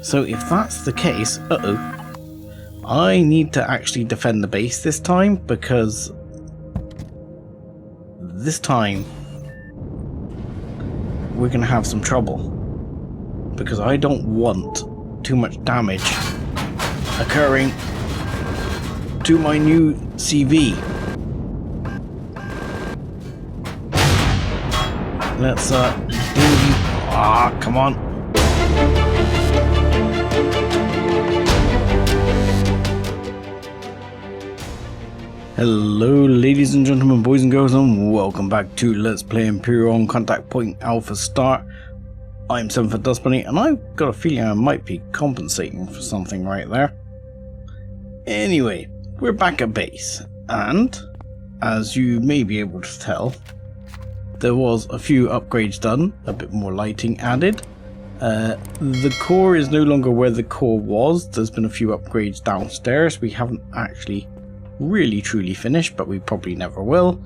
So if that's the case, I need to actually defend the base this time, because this time we're going to have some trouble. Because I don't want too much damage occurring to my new CV. Let's come on. Hello ladies and gentlemen, boys and girls, and welcome back to Let's Play Empyrion Contact Point Alpha Start. I'm 7 Foot Dust Bunny, and I've got a feeling I might be compensating for something right there. Anyway, we're back at base, and as you may be able to tell, there was a few upgrades done, a bit more lighting added. The core is no longer where the core was. There's been a few upgrades downstairs. We haven't actually really truly finished, but we probably never will.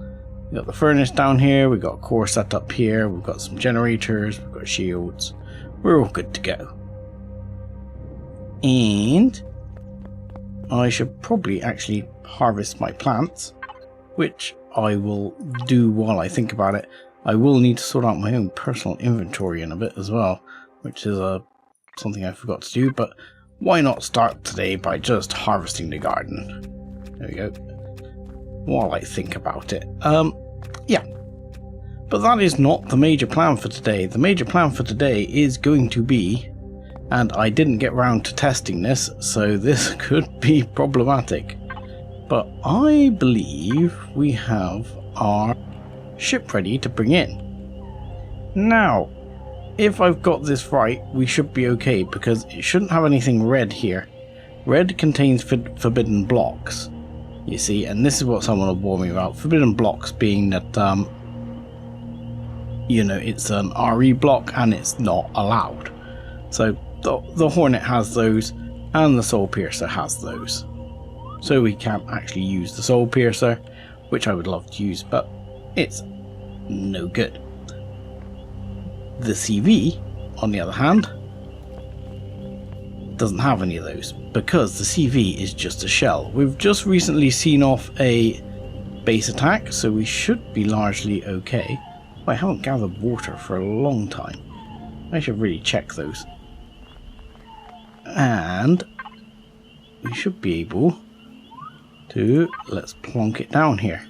We got the furnace down here, we got a core set up here, we've got some generators, we've got shields. We're all good to go. And I should probably actually harvest my plants, which I will do while I think about it. I will need to sort out my own personal inventory in a bit as well, which is something I forgot to do, but why not start today by just harvesting the garden? There we go. While I think about it. Yeah. But that is not the major plan for today. The major plan for today is going to be, and I didn't get round to testing this, so this could be problematic, but I believe we have our ship ready to bring in. Now, if I've got this right, we should be okay, because it shouldn't have anything red here. Red contains forbidden blocks, you see, and this is what someone will warn me about. Forbidden blocks being that, you know, it's an RE block and it's not allowed. So the Hornet has those, and the Soul Piercer has those. So we can't actually use the Soul Piercer, which I would love to use, but it's no good. The CV, on the other hand, doesn't have any of those, because the CV is just a shell. We've just recently seen off a base attack, so we should be largely okay. I haven't gathered water for a long time. I should really check those. And we should be able to, let's plonk it down here.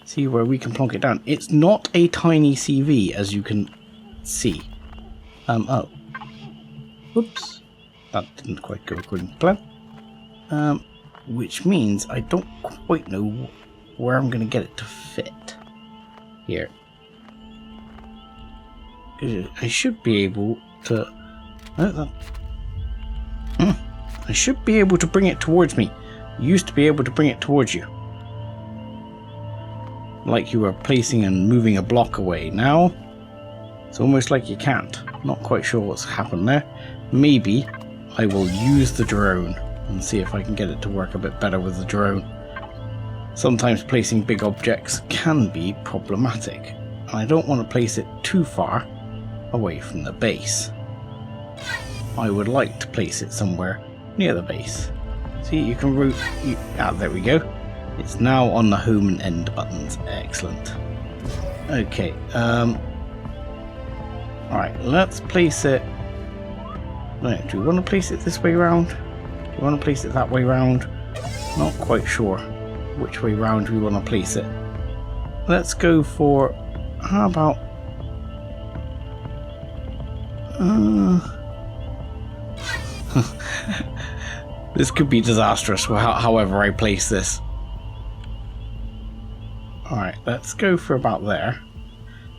See where we can plonk it down. It's not a tiny CV, as you can see. Oh. Oops. That didn't quite go according to plan. Which means I don't quite know where I'm going to get it to fit. Here. I should be able to... I should be able to bring it towards me. I used to be able to bring it towards you. Like you were placing and moving a block away. Now, it's almost like you can't. Not quite sure what's happened there. Maybe I will use the drone and see if I can get it to work a bit better with the drone. Sometimes placing big objects can be problematic, and I don't want to place it too far away from the base. I would like to place it somewhere near the base. See, you can route... there we go. It's now on the home and end buttons. Excellent. Okay, alright, let's place it... Right, do we want to place it this way round? Do we want to place it that way round? Not quite sure which way round we want to place it. Let's go for... How about... This could be disastrous, however I place this. Alright, let's go for about there.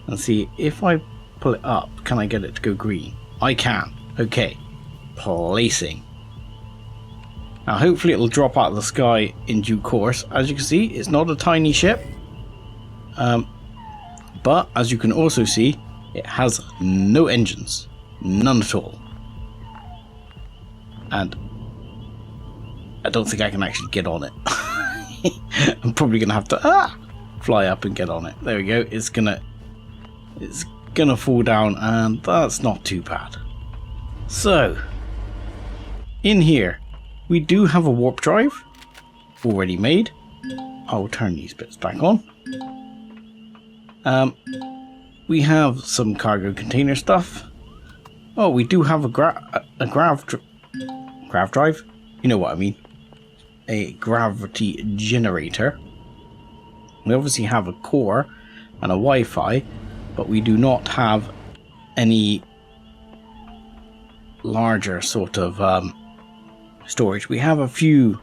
And see, if I pull it up, can I get it to go green? I can. Okay. Placing. Now hopefully it'll drop out of the sky in due course. As you can see, it's not a tiny ship. But as you can also see, it has no engines. None at all. And I don't think I can actually get on it. I'm probably going to have to fly up and get on it. There we go. It's gonna fall down, and that's not too bad. So, in here, we do have a warp drive already made. I'll turn these bits back on. We have some cargo container stuff. Oh, we do have a grav drive. You know what I mean. A gravity generator. We obviously have a core and a Wi-Fi, but we do not have any larger sort of storage. We have a few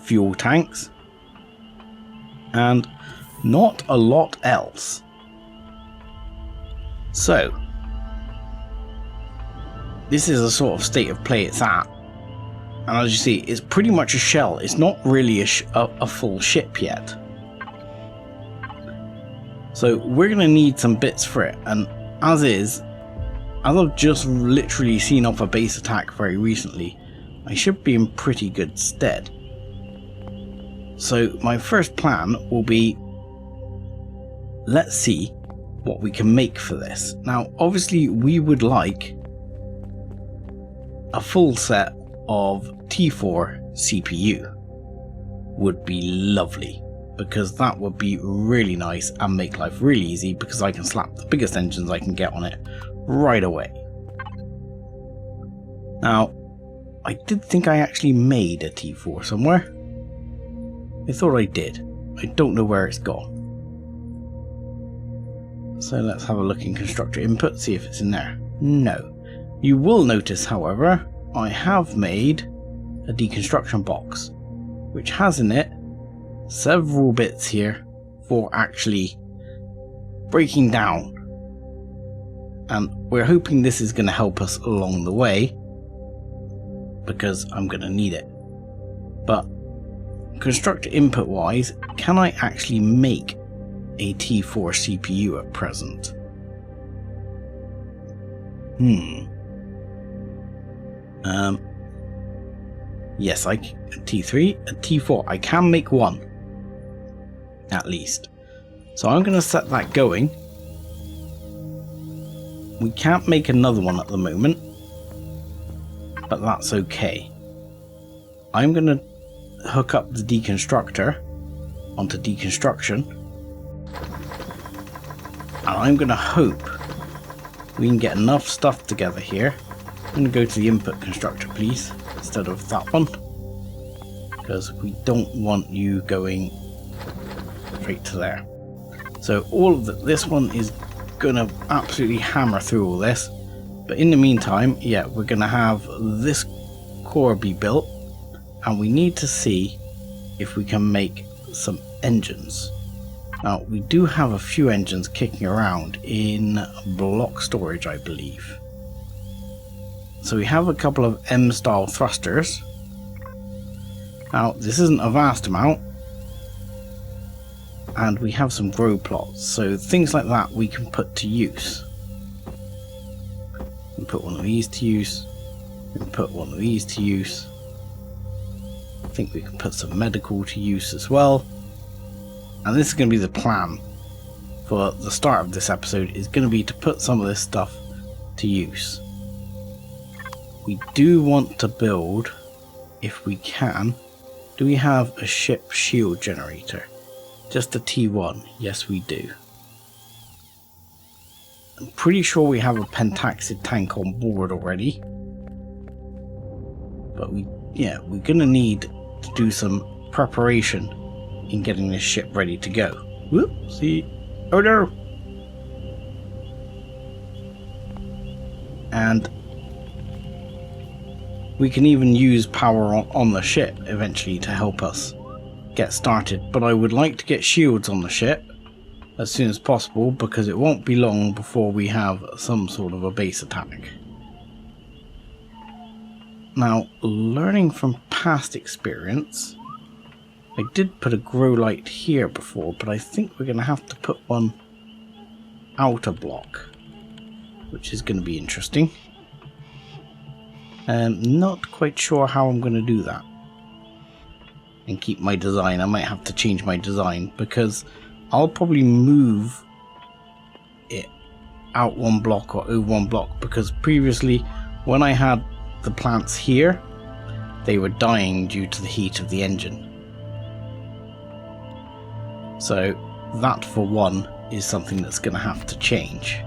fuel tanks and not a lot else. So this is a sort of state of play it's at, and as you see, it's pretty much a shell. It's not really a full ship yet. So we're going to need some bits for it, and as I've just literally seen off a base attack very recently, I should be in pretty good stead. So my first plan will be, let's see what we can make for this. Now obviously we would like a full set of T4 CPU. Would be lovely, because that would be really nice and make life really easy, because I can slap the biggest engines I can get on it right away. Now, I did think I actually made a T4 somewhere. I thought I did. I don't know where it's gone. So let's have a look in constructor input, see if it's in there. No. You will notice, however, I have made a deconstruction box, which has in it several bits here for actually breaking down. And we're hoping this is going to help us along the way, because I'm going to need it. But constructor input wise, can I actually make a T4 CPU at present? Yes, a T3, a T4. I can make one, at least. So I'm going to set that going. We can't make another one at the moment, but that's okay. I'm going to hook up the deconstructor onto deconstruction, and I'm going to hope we can get enough stuff together here. I'm going to go to the input constructor, please, instead of that one, because we don't want you going straight to there. So all of this one is going to absolutely hammer through all this, but in the meantime, yeah, we're going to have this core be built, and we need to see if we can make some engines. Now we do have a few engines kicking around in block storage, I believe. So we have a couple of M-style thrusters. Now this isn't a vast amount, and we have some grow plots, so things like that we can put to use. We can put one of these to use, we can put one of these to use. I think we can put some medical to use as well. And this is going to be the plan for the start of this episode, is going to be to put some of this stuff to use. We do want to build, if we can, do we have a ship shield generator? Just a T1, yes we do. I'm pretty sure we have a pentaxid tank on board already. But we're going to need to do some preparation in getting this ship ready to go. Whoop, see, oh no! And we can even use power on the ship eventually to help us get started, but I would like to get shields on the ship as soon as possible, because it won't be long before we have some sort of a base attack. Now, learning from past experience, I did put a grow light here before, but I think we're going to have to put one outer block, which is going to be interesting. Not quite sure how I'm going to do that and keep my design. I might have to change my design, because I'll probably move it out one block or over one block, because previously when I had the plants here, they were dying due to the heat of the engine. So that, for one, is something that's going to have to change.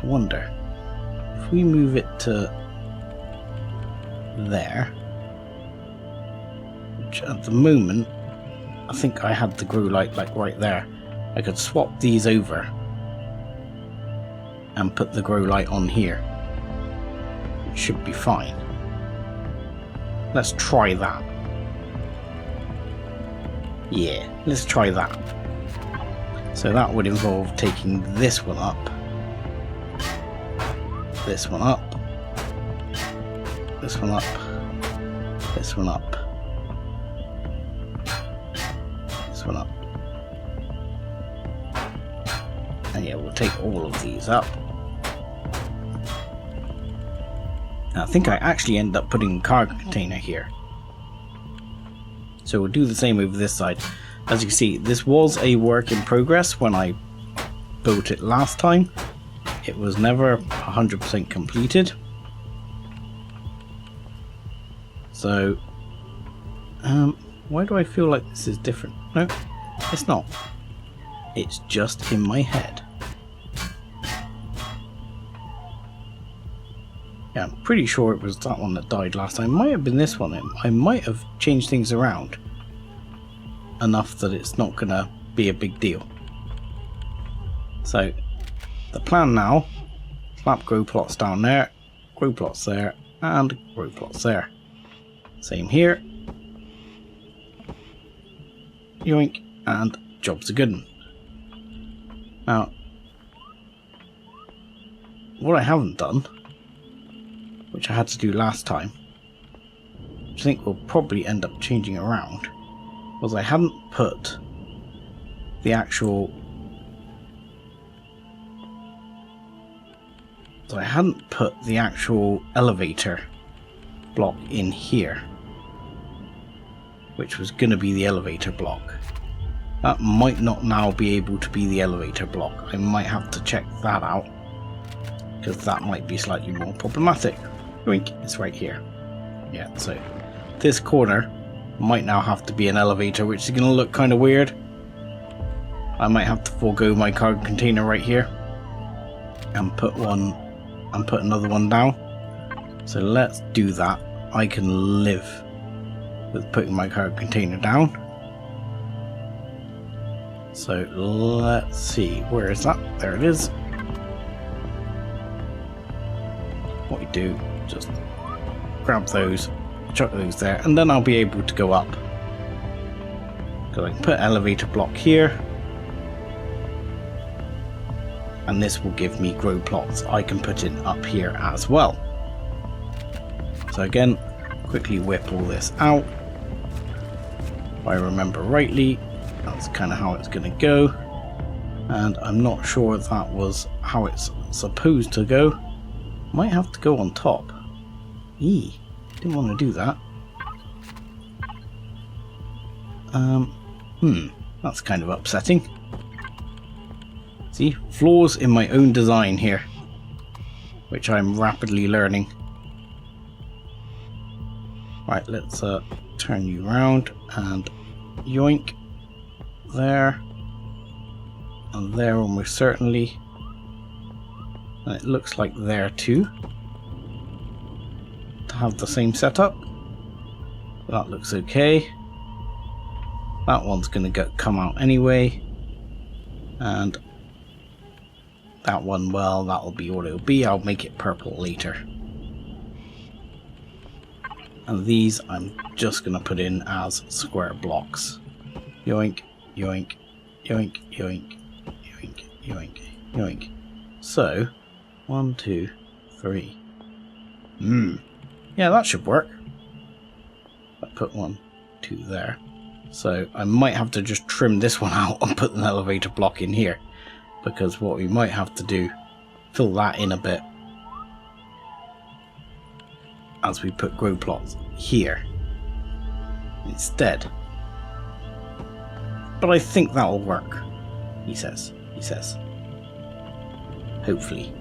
I wonder if we move it to there, which at the moment I think I had the grow light like right there. I could swap these over and put the grow light on here. It should be fine. Let's try that. Yeah, let's try that. So that would involve taking this one up, this one up, this one up, this one up, this one up. And yeah, we'll take all of these up. I think I actually end up putting a cargo container here. So we'll do the same over this side. As you can see, this was a work in progress when I built it last time. It was never 100% completed. So, why do I feel like this is different? No, it's not. It's just in my head. Yeah, I'm pretty sure it was that one that died last time. It might have been this one. I might have changed things around enough that it's not going to be a big deal. So, the plan now, slap grow plots down there, grow plots there, and grow plots there. Same here. Yoink, and job's a good one. Now, what I haven't done, which I had to do last time, which I think will probably end up changing around, was I hadn't put the actual... So I hadn't put the actual elevator block in here, which was going to be the elevator block. That might not now be able to be the elevator block. I might have to check that out, because that might be slightly more problematic. Wink, it's right here. Yeah, so this corner might now have to be an elevator, which is going to look kind of weird. I might have to forego my cargo container right here and put another one down. So let's do that. I can live with putting my cargo container down. So let's see, where is that? There it is. What we do, just grab those, chuck those there, and then I'll be able to go up. So I can put elevator block here, and this will give me grow plots I can put in up here as well. So again, quickly whip all this out. If I remember rightly, that's kind of how it's going to go, and I'm not sure if that was how it's supposed to go. Might have to go on top. Didn't want to do that. That's kind of upsetting. See, flaws in my own design here, which I'm rapidly learning. Right, let's turn you around and yoink. There. And there almost certainly. And it looks like there too. To have the same setup. That looks okay. That one's going to come out anyway. And that one, well, that'll be what it'll be. I'll make it purple later. And these I'm just going to put in as square blocks. Yoink, yoink, yoink, yoink, yoink, yoink, yoink. So, 1, 2, 3. Yeah, that should work. I put 1, 2 there. So I might have to just trim this one out and put an elevator block in here, because what we might have to do, fill that in a bit as we put grow plots here instead. But I think that'll work, he says. Hopefully.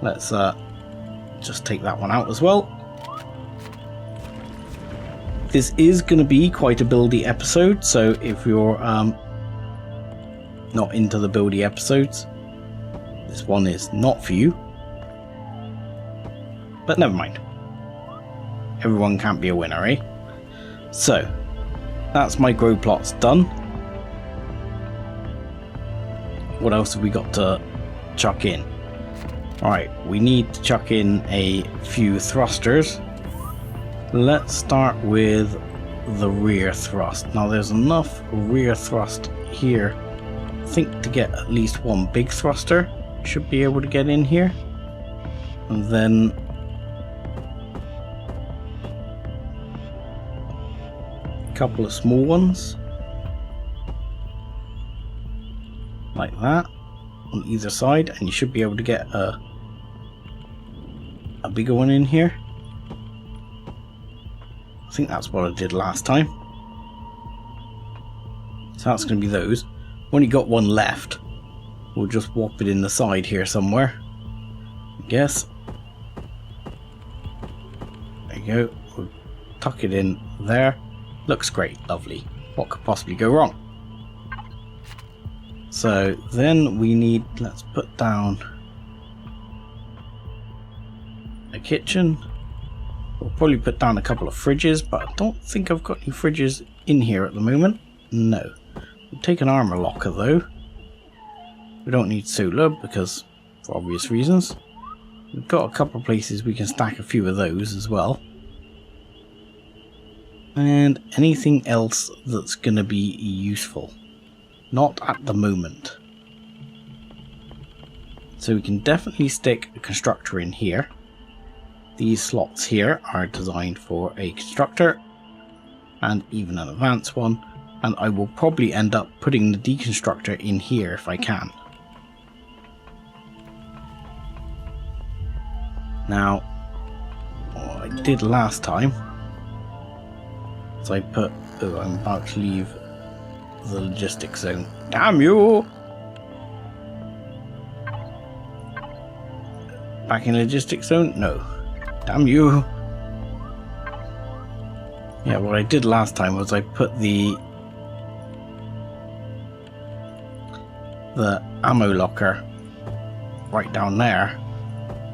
let's just take that one out as well. This is going to be quite a buildy episode, so if you're not into the buildy episodes, this one is not for you. But never mind. Everyone can't be a winner, eh? So, that's my grow plots done. What else have we got to chuck in? Alright, we need to chuck in a few thrusters. Let's start with the rear thrust. Now there's enough rear thrust here, I think, to get at least one big thruster. Should be able to get in here. And then a couple of small ones. Like that. On either side. And you should be able to get a bigger one in here. I think that's what I did last time. So that's going to be those. Only got one left. We'll just whop it in the side here somewhere, I guess. There you go. We'll tuck it in there. Looks great. Lovely. What could possibly go wrong? So then we need, let's put down a kitchen. We'll probably put down a couple of fridges, but I don't think I've got any fridges in here at the moment. No. We'll take an armor locker though. We don't need solar because, for obvious reasons. We've got a couple of places we can stack a few of those as well. And anything else that's going to be useful. Not at the moment. So we can definitely stick a constructor in here. These slots here are designed for a constructor and even an advanced one, and I will probably end up putting the deconstructor in here if I can. Now, what I did last time is I put, oh, I'm about to leave the logistics zone. Damn you! Back in logistics zone? No. Damn you! Yeah, what I did last time was I put the ammo locker right down there,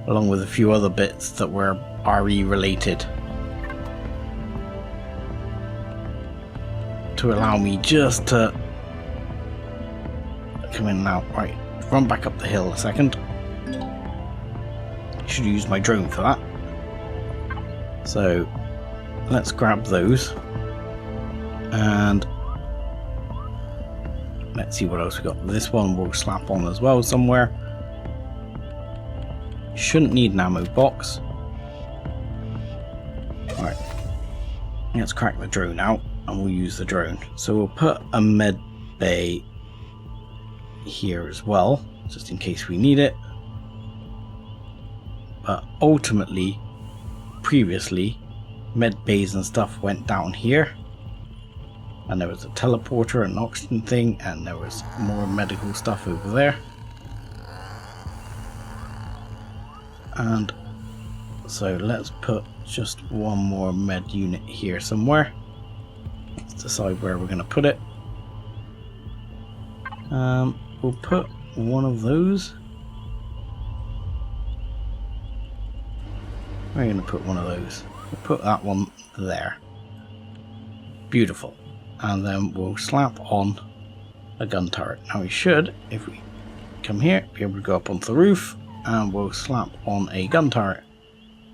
along with a few other bits that were RE related, to allow me just to come in now. Right, run back up the hill a second. Should use my drone for that. So let's grab those and let's see what else we got. This one we'll slap on as well somewhere. Shouldn't need an ammo box. Alright, let's crack the drone out and we'll use the drone. So we'll put a med bay here as well, just in case we need it. But ultimately, previously, med bays and stuff went down here, and there was a teleporter, an oxygen thing, and there was more medical stuff over there. And so let's put just one more med unit here somewhere. Let's decide where we're going to put it. We'll put one of those. We're going to put one of those. We'll put that one there. Beautiful. And then we'll slap on a gun turret. Now we should, if we come here, be able to go up onto the roof, and we'll slap on a gun turret,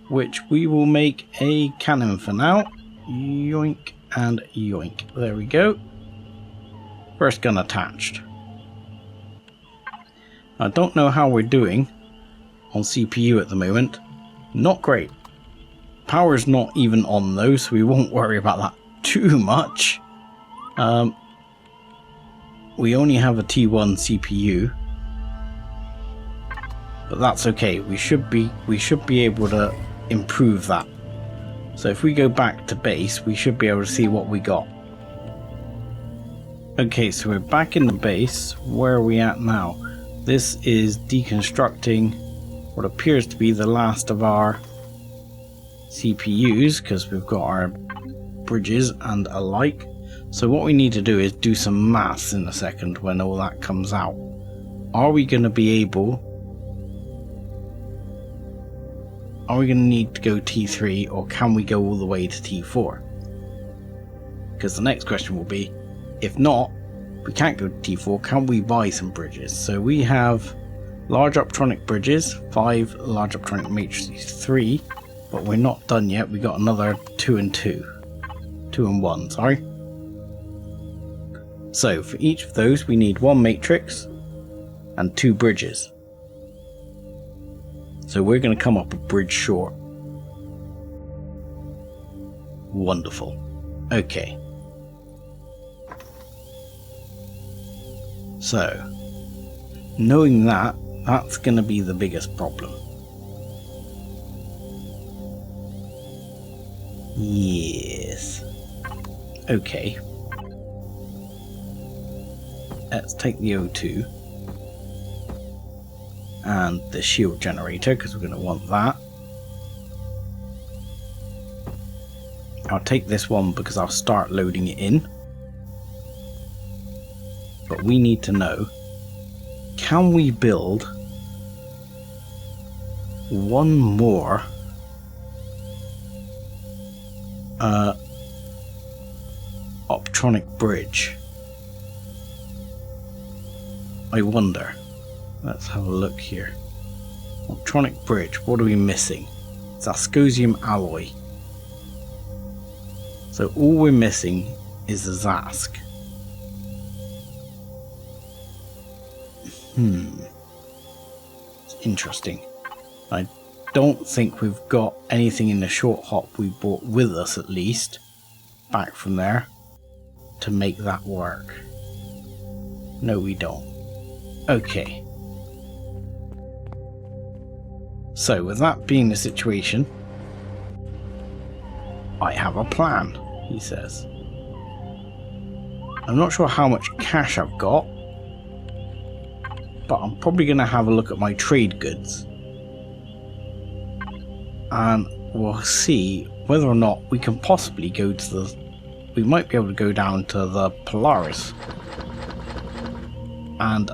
which we will make a cannon for now. Yoink and yoink. There we go. First gun attached. I don't know how we're doing on CPU at the moment. Not great. Power's not even on though, so we won't worry about that too much. We only have a T1 CPU, but that's okay. We should be able to improve that. So if we go back to base, we should be able to see what we got. Okay, so we're back in the base. Where are we at now? This is deconstructing what appears to be the last of our CPUs, because we've got our bridges and alike. So what we need to do is do some maths in a second when all that comes out. Are we going to need to go T3, or can we go all the way to T4? Because the next question will be, if not, we can't go to T4, can we buy some bridges? So we have large optronic bridges, 5 large optronic matrices, 3, but we're not done yet. We got another 2 and 1, sorry. So for each of those we need 1 matrix and 2 bridges. So we're going to come up a bridge short. Wonderful. Okay. So, knowing that, that's going to be the biggest problem. Yes. Okay. Let's take the O2 and the shield generator, because we're going to want that. I'll take this one because I'll start loading it in. But we need to know, can we build one more optronic bridge? I wonder. Let's have a look here. Optronic bridge, what are we missing? It's Zascosium alloy. So all we're missing is the Zask. It's interesting. I don't think we've got anything in the short hop we brought with us, at least, back from there, to make that work. No, we don't. Okay. So, with that being the situation, I have a plan, he says. I'm not sure how much cash I've got, but I'm probably going to have a look at my trade goods. And we'll see whether or not we can possibly go to the... We might be able to go down to the Polaris and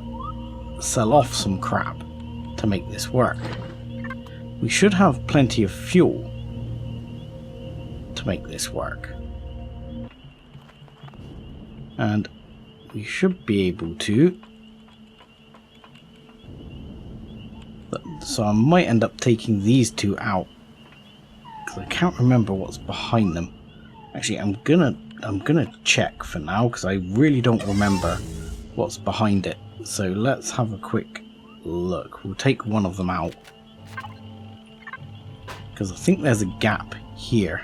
sell off some crap to make this work. We should have plenty of fuel to make this work. And we should be able to... So I might end up taking these two out, because I can't remember what's behind them. Actually, I'm gonna check for now, because I really don't remember what's behind it. So let's have a quick look. We'll take one of them out, because I think there's a gap here.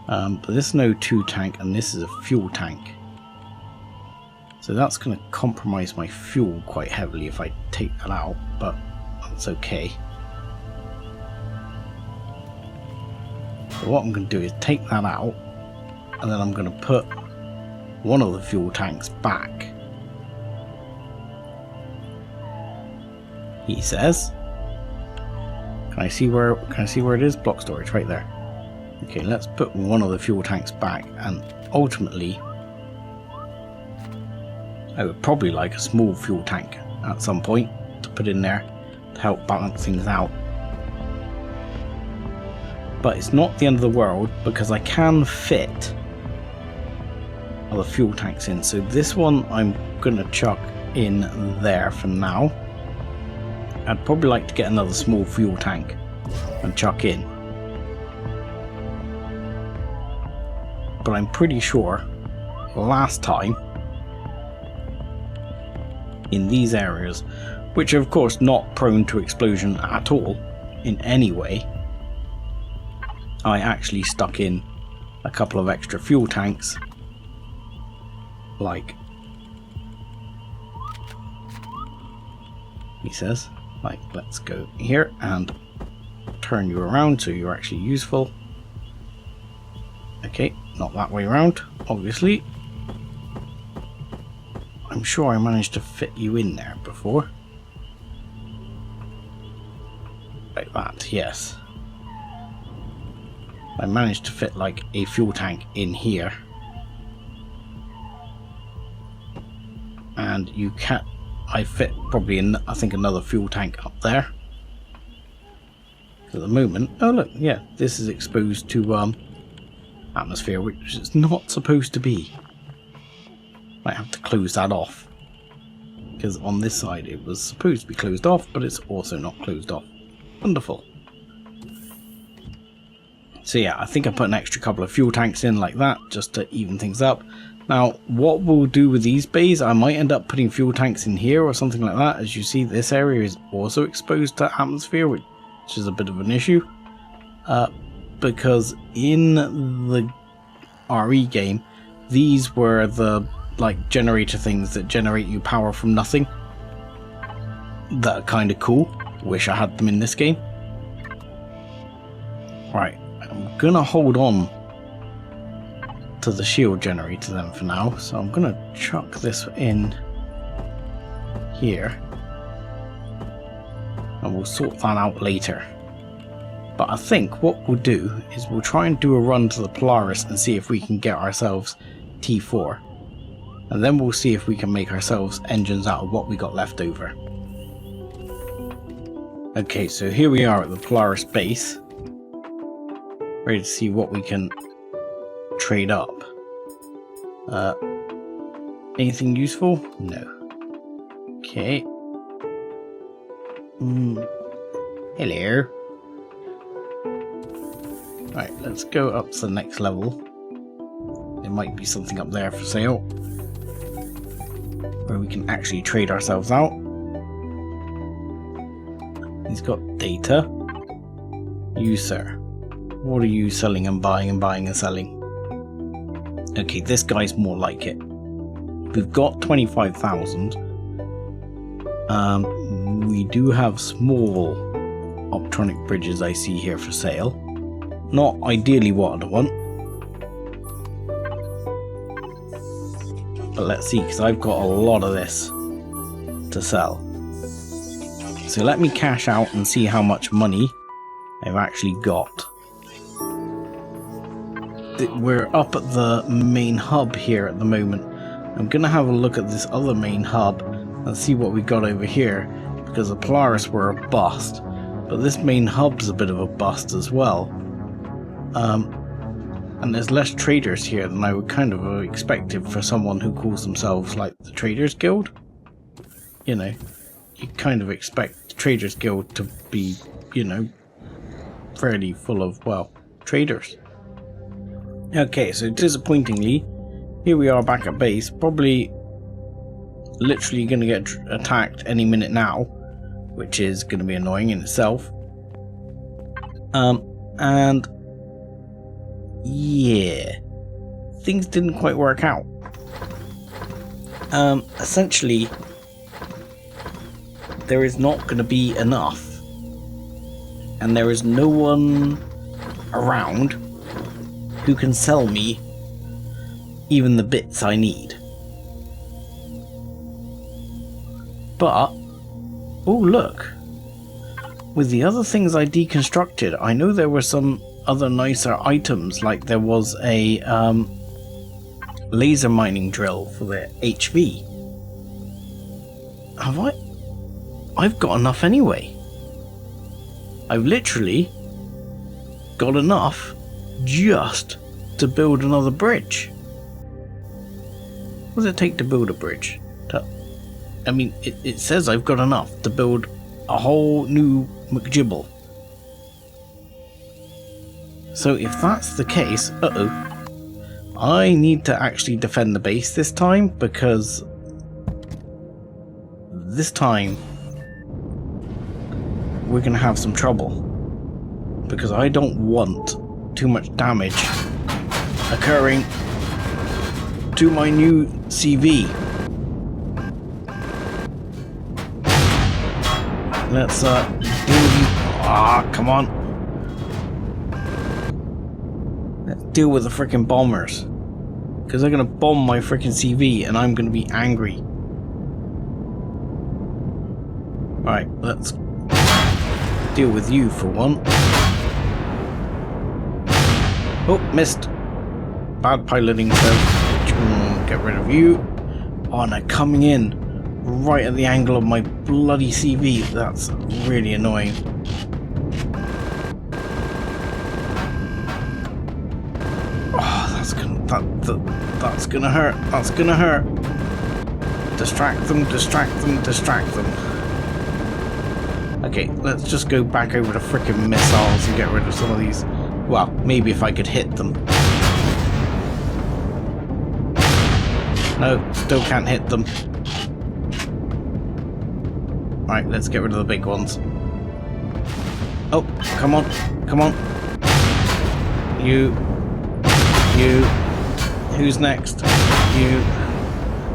But this is an O2 tank, and this is a fuel tank. So that's going to compromise my fuel quite heavily if I take that out, but that's okay. So what I'm going to do is take that out, and then I'm going to put one of the fuel tanks back. He says. Can I see where it is? Block storage, right there. Okay, let's put one of the fuel tanks back, and ultimately I would probably like a small fuel tank at some point to put in there to help balance things out. But it's not the end of the world, because I can fit other fuel tanks in. So this one I'm going to chuck in there for now. I'd probably like to get another small fuel tank and chuck in. But I'm pretty sure last time in these areas, which are of course not prone to explosion at all in any way, I actually stuck in a couple of extra fuel tanks, like he says. Like, let's go here and turn you around so you're actually useful. Okay, not that way around, obviously. I'm sure I managed to fit you in there before. like that, yes. I managed to fit like a fuel tank in here. And you can't... I fit probably, I think, another fuel tank up there. At the moment... Oh look, yeah, this is exposed to atmosphere, which it's not supposed to be. Might have to close that off. Because on this side it was supposed to be closed off, but it's also not closed off. Wonderful. So yeah, I think I put an extra couple of fuel tanks in like that, just to even things up. Now, what we'll do with these bays, I might end up putting fuel tanks in here or something like that. As you see, this area is also exposed to atmosphere, which is a bit of an issue. Because in the RE game, these were the like generator things that generate you power from nothing. That are kind of cool. Wish I had them in this game. Right, I'm gonna hold on to the shield generator then for now, so I'm gonna chuck this in here and we'll sort that out later. But I think what we'll do is we'll try and do a run to the Polaris and see if we can get ourselves T4, and then we'll see if we can make ourselves engines out of what we got left over. Okay, so here we are at the Polaris base, ready to see what we can trade up. Anything useful? No. Okay. Hello. Right, let's go up to the next level. There might be something up there for sale, where we can actually trade ourselves out. He's got data. You, sir. What are you selling and buying and selling? Okay, this guy's more like it. We've got 25,000. We do have small optronic bridges I see here for sale. Not ideally what I want. But let's see, because I've got a lot of this to sell. So let me cash out and see how much money I've actually got. We're up at the main hub here at the moment. I'm going to have a look at this other main hub and see what we got over here, because the Polaris were a bust, but this main hub's a bit of a bust as well. And there's less traders here than I would kind of have expected for someone who calls themselves like the Traders Guild. You know, you kind of expect the Traders Guild to be, you know, fairly full of, well, traders. Okay, so disappointingly, here we are back at base, probably literally going to get attacked any minute now, which is going to be annoying in itself. And yeah, things didn't quite work out. Essentially, there is not going to be enough, and there is no one around who can sell me even the bits I need. But, oh look, with the other things I deconstructed, I know there were some other nicer items, like there was a laser mining drill for the HV. Have I? I've got enough anyway. I've literally got enough just to build another bridge. What does it take to build a bridge? I mean, it says I've got enough to build a whole new McGibble. So if that's the case, I need to actually defend the base this time, because this time we're going to have some trouble. Because I don't want too much damage occurring to my new CV. Let's deal with you. Ah, come on. Let's deal with the freaking bombers, because they're gonna bomb my freaking CV and I'm gonna be angry. Right, let's deal with you for one. Oh, missed. Bad piloting, so get rid of you. Oh, and they're coming in right at the angle of my bloody CV. That's really annoying. Oh, that's gonna hurt. That's gonna hurt. Distract them, distract them, distract them. Okay, let's just go back over the frickin' missiles and get rid of some of these. Well, maybe if I could hit them. No, still can't hit them. Right, let's get rid of the big ones. Oh, come on, come on. You. Who's next? You.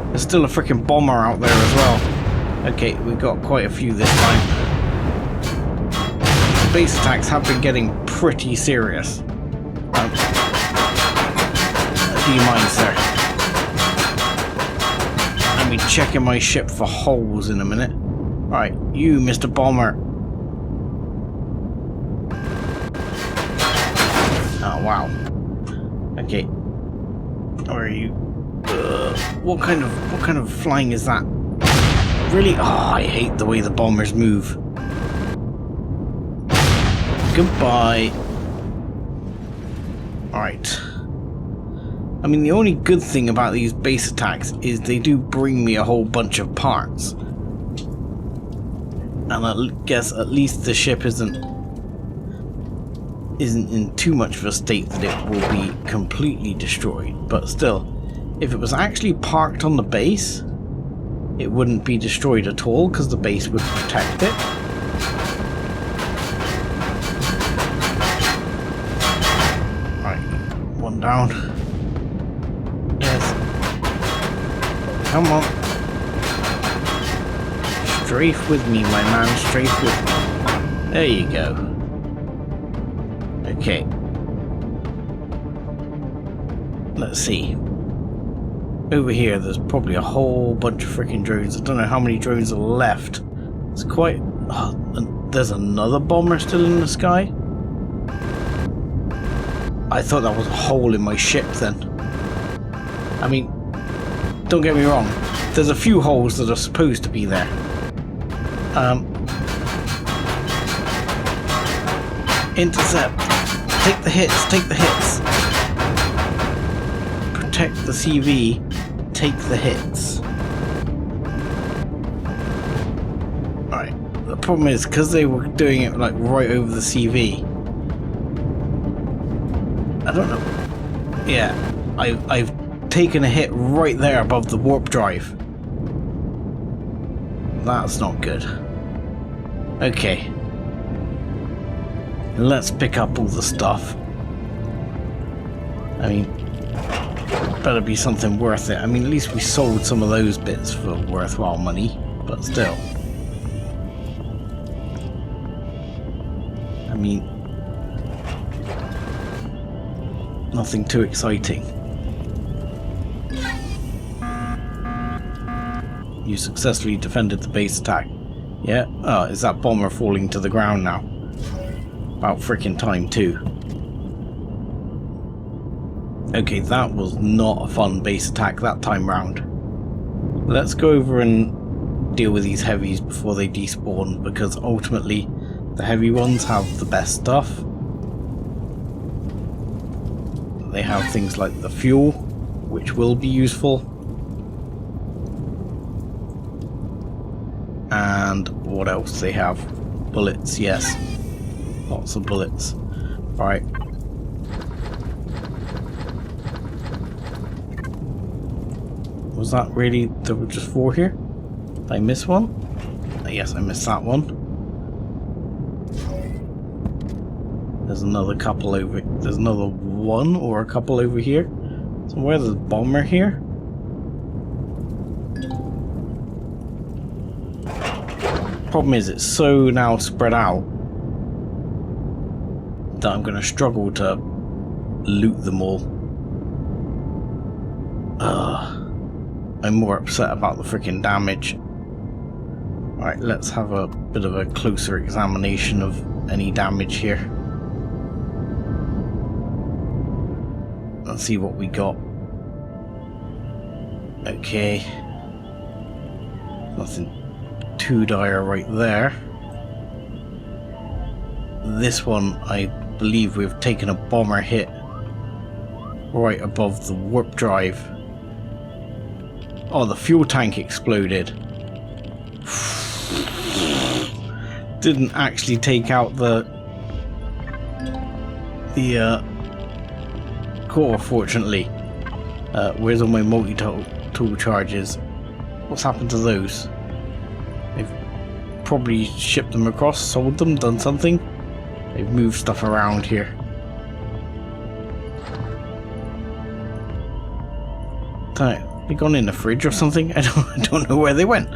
There's still a freaking bomber out there as well. Okay, we've got quite a few this time. The base attacks have been getting pretty serious. Do you mind, sir? Let me check in my ship for holes in a minute. Right, you, Mr. Bomber. Oh, wow. Okay. Where are you? What kind of flying is that? Really? Oh, I hate the way the bombers move. Goodbye. Alright. I mean, the only good thing about these base attacks is they do bring me a whole bunch of parts. And I guess at least the ship isn't in too much of a state that it will be completely destroyed. But still, if it was actually parked on the base, it wouldn't be destroyed at all because the base would protect it. Right, one down. Yes. Come on. Strafe with me, my man, strafe with me. There you go. Okay. Let's see. Over here, there's probably a whole bunch of freaking drones. I don't know how many drones are left. It's quite... Oh, and there's another bomber still in the sky? I thought that was a hole in my ship then. I mean, don't get me wrong. There's a few holes that are supposed to be there. Intercept. Take the hits, take the hits. Protect the CV. Take the hits. Alright. The problem is, because they were doing it like right over the CV. I don't know. Yeah. I've taken a hit right there above the warp drive. That's not good. Okay. Let's pick up all the stuff. I mean, better be something worth it. I mean, at least we sold some of those bits for worthwhile money, but still. I mean, nothing too exciting. You successfully defended the base attack. Yeah? Oh, is that bomber falling to the ground now? About freaking time too. Okay, that was not a fun base attack that time round. Let's go over and deal with these heavies before they despawn, because ultimately the heavy ones have the best stuff. They have things like the fuel, which will be useful. And what else they have? Bullets, yes. Lots of bullets. Right. Was that really... There were just 4 here? Did I miss one? Yes, I missed that one. There's another couple over... There's another one or a couple over here. So where's the bomber here? Problem is, it's so now spread out that I'm going to struggle to loot them all. I'm more upset about the freaking damage. Right, let's have a bit of a closer examination of any damage here. Let's see what we got. Okay. Nothing too dire right there. This one, I believe we've taken a bomber hit right above the warp drive. Oh, the fuel tank exploded. Didn't actually take out the core, fortunately. Where's all my multi-tool charges? What's happened to those? They've probably shipped them across, sold them, done something. They've moved stuff around here. They gone in the fridge or something? I don't know where they went.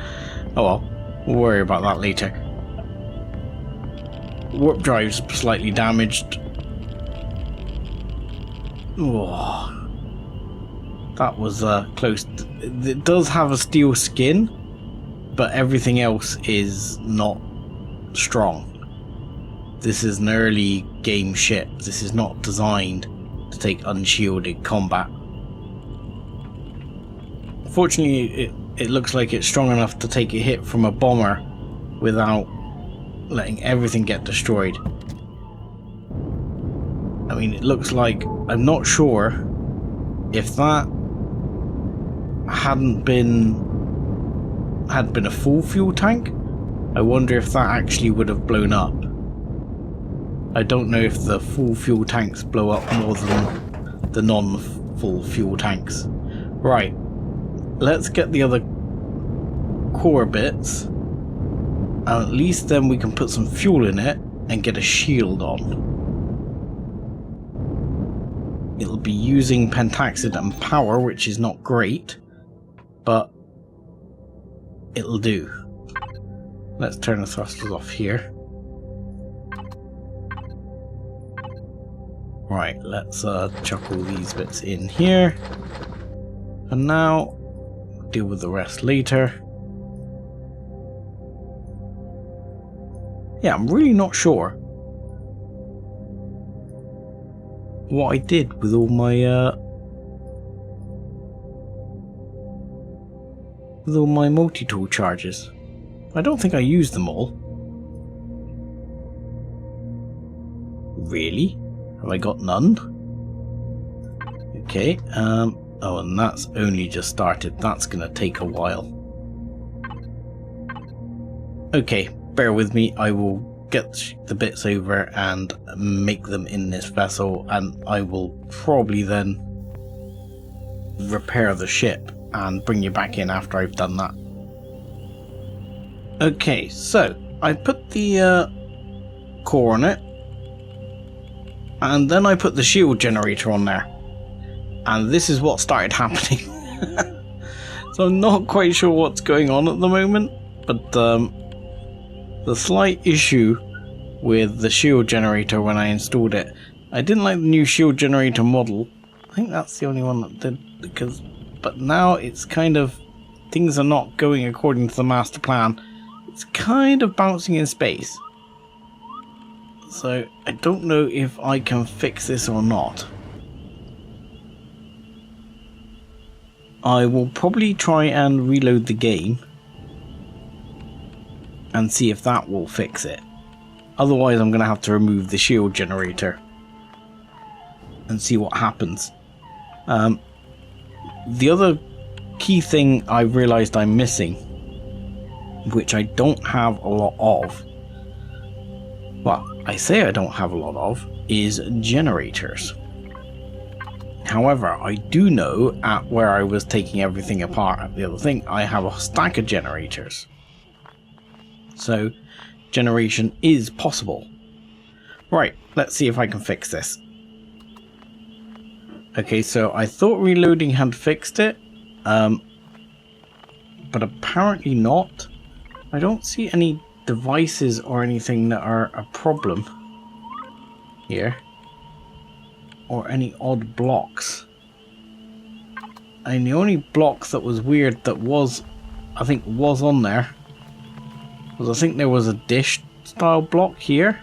Oh well, we'll worry about that later. Warp drive's slightly damaged. Oh, that was close. It does have a steel skin, but everything else is not strong. This is an early game ship. This is not designed to take unshielded combat. Fortunately, it looks like it's strong enough to take a hit from a bomber without letting everything get destroyed. I mean, it looks like, I'm not sure if that hadn't been a full fuel tank. I wonder if that actually would have blown up. I don't know if the full fuel tanks blow up more than the non-full fuel tanks. Right, let's get the other core bits. And at least then we can put some fuel in it and get a shield on. It'll be using pentaxid and power, which is not great, but it'll do. Let's turn the thrusters off here. Right, let's chuck all these bits in here. And now, deal with the rest later. Yeah, I'm really not sure what I did with all my multi-tool charges. I don't think I used them all. Really? Have I got none? Okay, oh, and that's only just started. That's gonna take a while. Okay, bear with me. I will get the bits over and make them in this vessel, and I will probably then repair the ship and bring you back in after I've done that. Okay, so I put the core on it, and then I put the shield generator on there, and this is what started happening. So I'm not quite sure what's going on at the moment, but the slight issue with the shield generator when I installed it, I didn't like the new shield generator model. I think that's the only one that did, but now it's kind of, things are not going according to the master plan. It's kind of bouncing in space. So I don't know if I can fix this or not. I will probably try and reload the game and see if that will fix it. Otherwise I'm going to have to remove the shield generator and see what happens. The other key thing I realized I'm missing, which I don't have a lot of, well, I say I don't have a lot of, is generators. However, I do know at where I was taking everything apart at the other thing, I have a stack of generators. So, generation is possible. Right, let's see if I can fix this. Okay, so I thought reloading had fixed it, but apparently not. I don't see any devices or anything that are a problem here, or any odd blocks. And the only block that was weird that was, I think, was on there Because I think there was a dish style block here.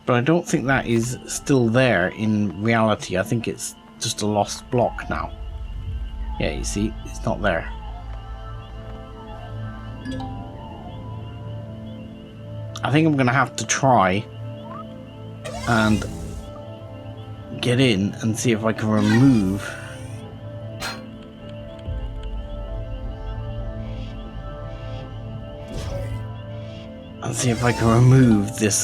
But I don't think that is still there in reality. I think it's just a lost block now. Yeah, you see, it's not there. I think I'm going to have to try and get in and see if I can remove this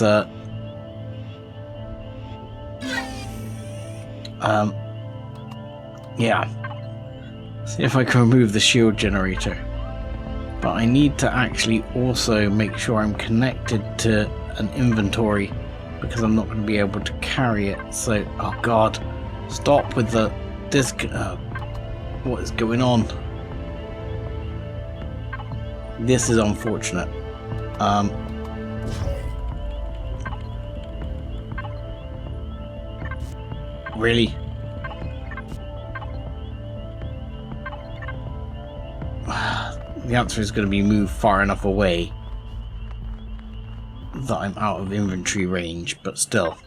yeah, see if I can remove the shield generator. But I need to actually also make sure I'm connected to an inventory, because I'm not going to be able to carry it. So, oh god, stop with the disc. What is going on? This is unfortunate. Really? The answer is going to be moved far enough away that I'm out of inventory range, but still.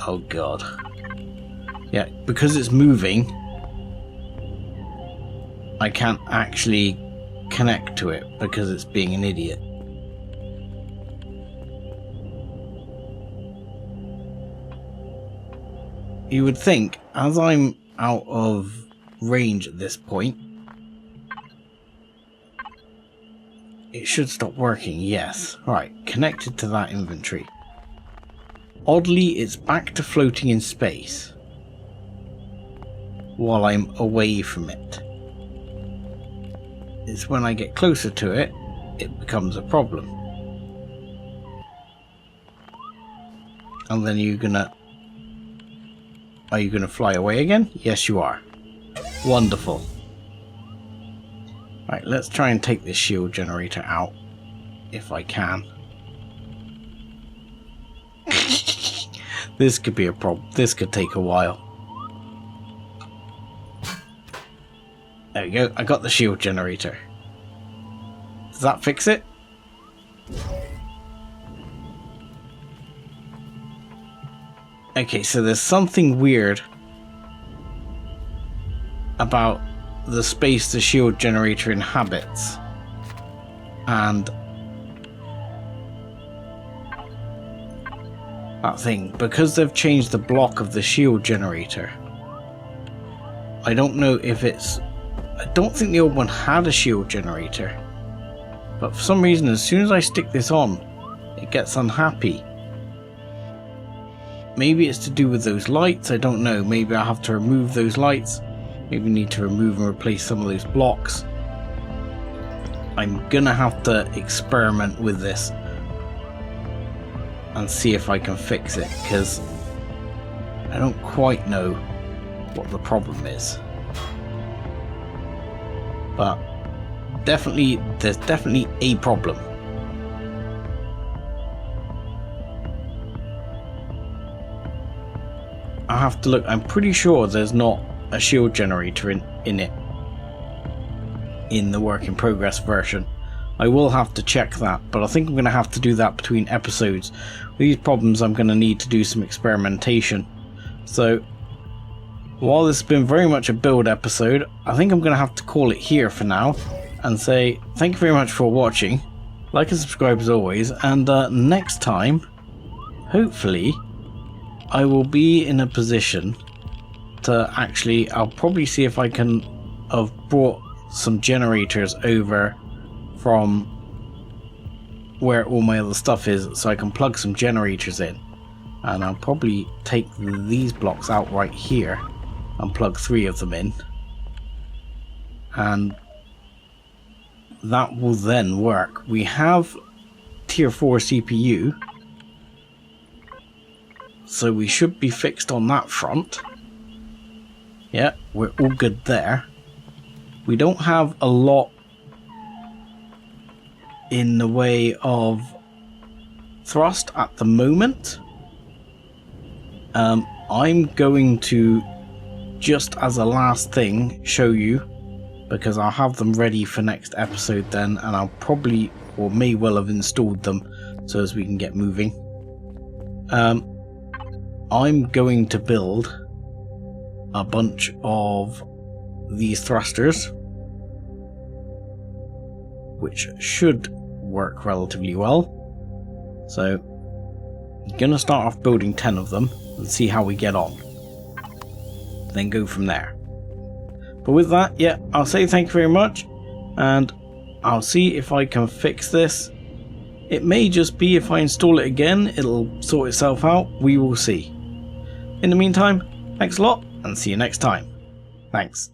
Oh god. Yeah, because it's moving, I can't actually connect to it because it's being an idiot. You would think, as I'm out of range at this point, it should stop working. Yes. Right, connected to that inventory. Oddly, it's back to floating in space while I'm away from it. It's when I get closer to it, it becomes a problem. And then are you gonna fly away again? Yes, you are. Wonderful. Right, let's try and take this shield generator out, if I can. This could be a problem. This could take a while. There we go. I got the shield generator. Does that fix it? Okay, so there's something weird about the space the shield generator inhabits, and that thing, because they've changed the block of the shield generator. I don't know if it's, I don't think the old one had a shield generator, but for some reason as soon as I stick this on, it gets unhappy. Maybe it's to do with those lights, I don't know. Maybe I have to remove those lights. Maybe need to remove and replace some of those blocks. I'm gonna have to experiment with this and see if I can fix it, because I don't quite know what the problem is. But there's definitely a problem. I have to look. I'm pretty sure there's not a shield generator in it in the work in progress version. I will have to check that, but I think I'm going to have to do that between episodes. With these problems, I'm going to need to do some experimentation. So while this has been very much a build episode, I think I'm going to have to call it here for now and say thank you very much for watching. Like and subscribe as always, and next time, hopefully, I will be in a position to actually, I'll probably see if I can have brought some generators over from where all my other stuff is, so I can plug some generators in. And I'll probably take these blocks out right here and plug 3 of them in. And that will then work. We have tier 4 CPU, so we should be fixed on that front. Yeah, we're all good there. We don't have a lot in the way of thrust at the moment. I'm going to, just as a last thing, show you because I'll have them ready for next episode then, and I'll probably or may well have installed them so as we can get moving. I'm going to build a bunch of these thrusters, which should work relatively well. So I'm going to start off building 10 of them and see how we get on, then go from there. But with that, yeah, I'll say thank you very much, and I'll see if I can fix this. It may just be if I install it again, it'll sort itself out. We will see. In the meantime, thanks a lot, and see you next time. Thanks.